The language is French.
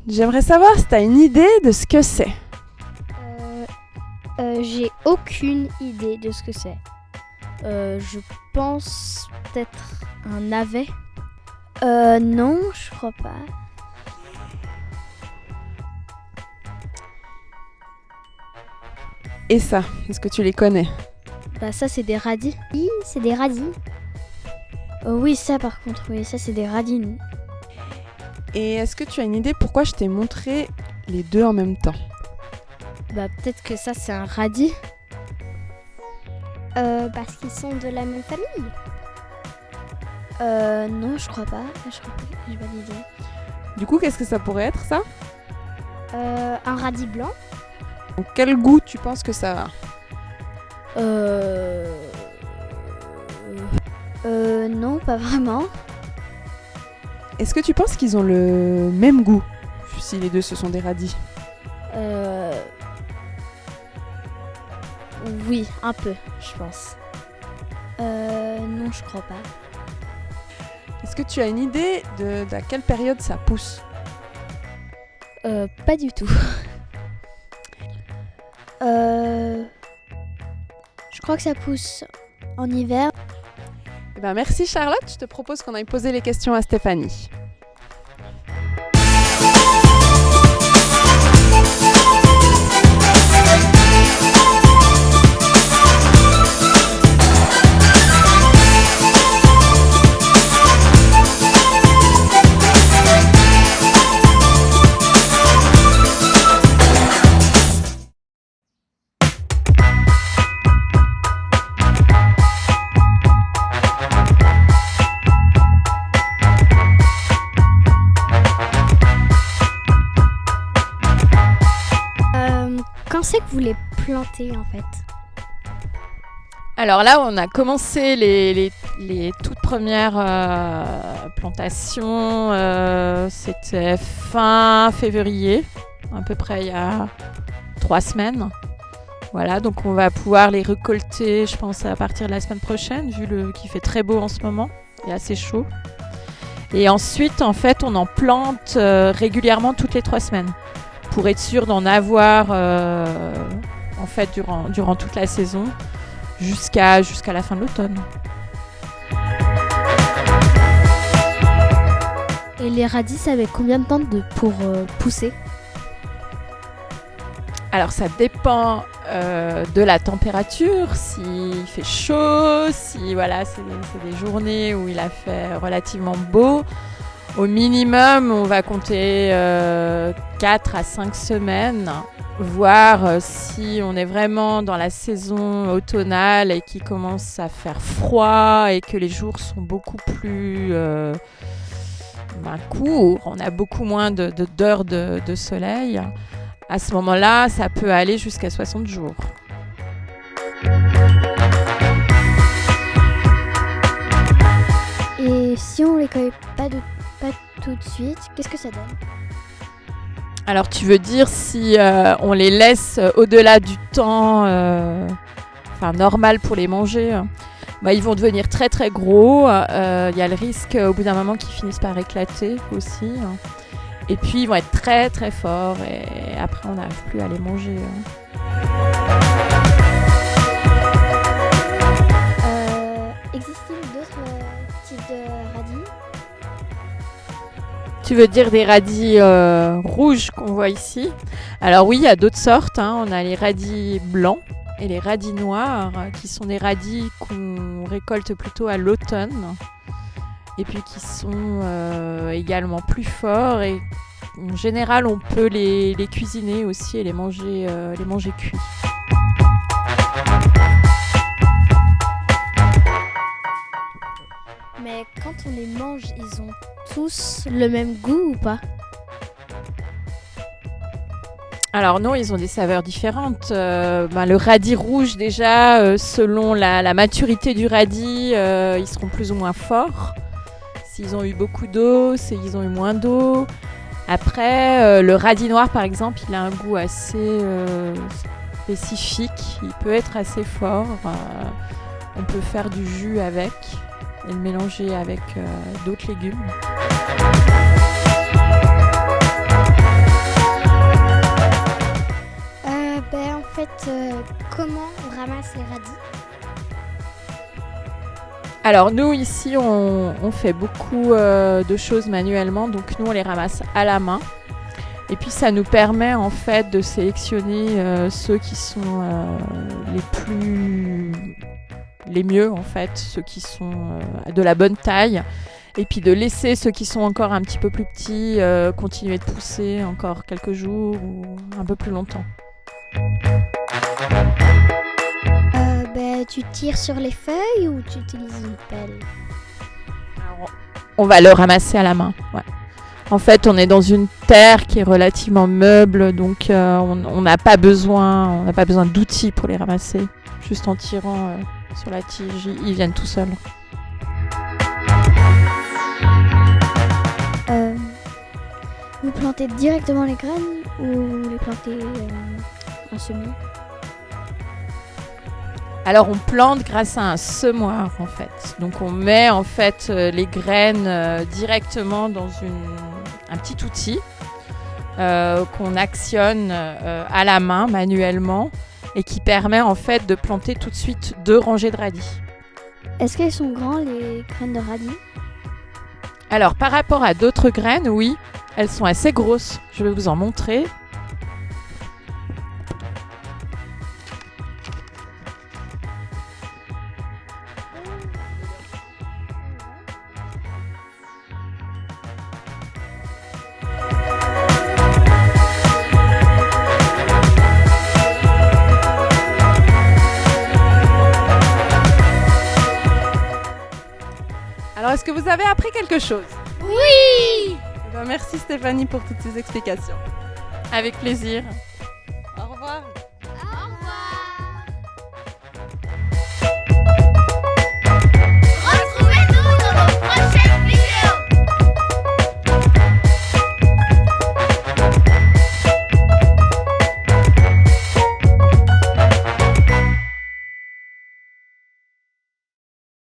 J'aimerais savoir si tu as une idée de ce que c'est. J'ai aucune idée de ce que c'est. Je pense peut-être un navet. Non, je crois pas. Et ça, est-ce que tu les connais? Bah ça c'est des radis. Oui, c'est des radis. Oui ça par contre, oui ça c'est des radis. Et est-ce que tu as une idée pourquoi je t'ai montré les deux en même temps? Bah peut-être que ça c'est un radis. Parce qu'ils sont de la même famille. Non je crois pas. J'ai pas d'idée. Du coup, qu'est-ce que ça pourrait être ça? Un radis blanc. Donc, quel goût tu penses que ça a? Non pas vraiment. Est-ce que tu penses qu'ils ont le même goût si les deux ce sont des radis? Oui un peu je pense. Non je crois pas. Est-ce que tu as une idée d'à quelle période ça pousse? Pas du tout. Je crois que ça pousse en hiver. Eh ben, merci Charlotte, je te propose qu'on aille poser les questions à Stéphanie. Quand c'est que vous les plantez en fait? Alors là, on a commencé les toutes premières plantations. C'était fin février, à peu près il y a 3 semaines. Voilà, donc on va pouvoir les récolter, je pense, à partir de la semaine prochaine, vu qu'il fait très beau en ce moment et assez chaud. Et ensuite, en fait, on en plante régulièrement toutes les 3 semaines pour être sûr d'en avoir en fait durant toute la saison jusqu'à la fin de l'automne. Et les radis ça met combien de temps pour pousser? Alors ça dépend de la température, s'il fait chaud, si voilà, c'est des journées où il a fait relativement beau. Au minimum, on va compter 4 à 5 semaines, voir si on est vraiment dans la saison automnale et qu'il commence à faire froid et que les jours sont beaucoup plus courts, on a beaucoup moins d'heures de soleil. À ce moment-là, ça peut aller jusqu'à 60 jours. Et si on les cueille pas tout de suite, qu'est-ce que ça donne? Alors tu veux dire si on les laisse au-delà du temps normal pour les manger, ils vont devenir très très gros. Il y a le risque au bout d'un moment qu'ils finissent par éclater aussi. Et puis ils vont être très très forts et après on n'arrive plus à les manger. Existe-t-il d'autres types de radis? Tu veux dire des radis rouges qu'on voit ici? Alors oui, il y a d'autres sortes. On a les radis blancs et les radis noirs, qui sont des radis qu'on récolte plutôt à l'automne. Et puis qui sont également plus forts. Et en général, on peut les cuisiner aussi et les manger cuits. Mais quand on les mange, ils ont tous le même goût ou pas? Alors non, ils ont des saveurs différentes. Le radis rouge déjà, selon la maturité du radis, ils seront plus ou moins forts. S'ils ont eu beaucoup d'eau, s'ils ont eu moins d'eau. Après, le radis noir par exemple, il a un goût assez spécifique. Il peut être assez fort. On peut faire du jus avec et le mélanger avec d'autres légumes. comment on ramasse les radis? Alors nous ici on fait beaucoup de choses manuellement, donc nous on les ramasse à la main et puis ça nous permet en fait de sélectionner ceux qui sont les mieux en fait, ceux qui sont de la bonne taille et puis de laisser ceux qui sont encore un petit peu plus petits continuer de pousser encore quelques jours ou un peu plus longtemps. Tu tires sur les feuilles ou tu utilises une pelle? Alors, on va le ramasser à la main. Ouais. En fait, on est dans une terre qui est relativement meuble, donc on n'a pas besoin d'outils pour les ramasser. Juste en tirant sur la tige, ils viennent tout seuls. Vous plantez directement les graines ou les plantez en semis? Alors on plante grâce à un semoir en fait. Donc on met en fait les graines directement dans un petit outil qu'on actionne à la main manuellement et qui permet en fait de planter tout de suite 2 rangées de radis. Est-ce qu'elles sont grandes les graines de radis? Alors par rapport à d'autres graines, oui, elles sont assez grosses. Je vais vous en montrer. Alors, est-ce que vous avez appris quelque chose? Oui! Merci Stéphanie pour toutes ces explications. Avec plaisir.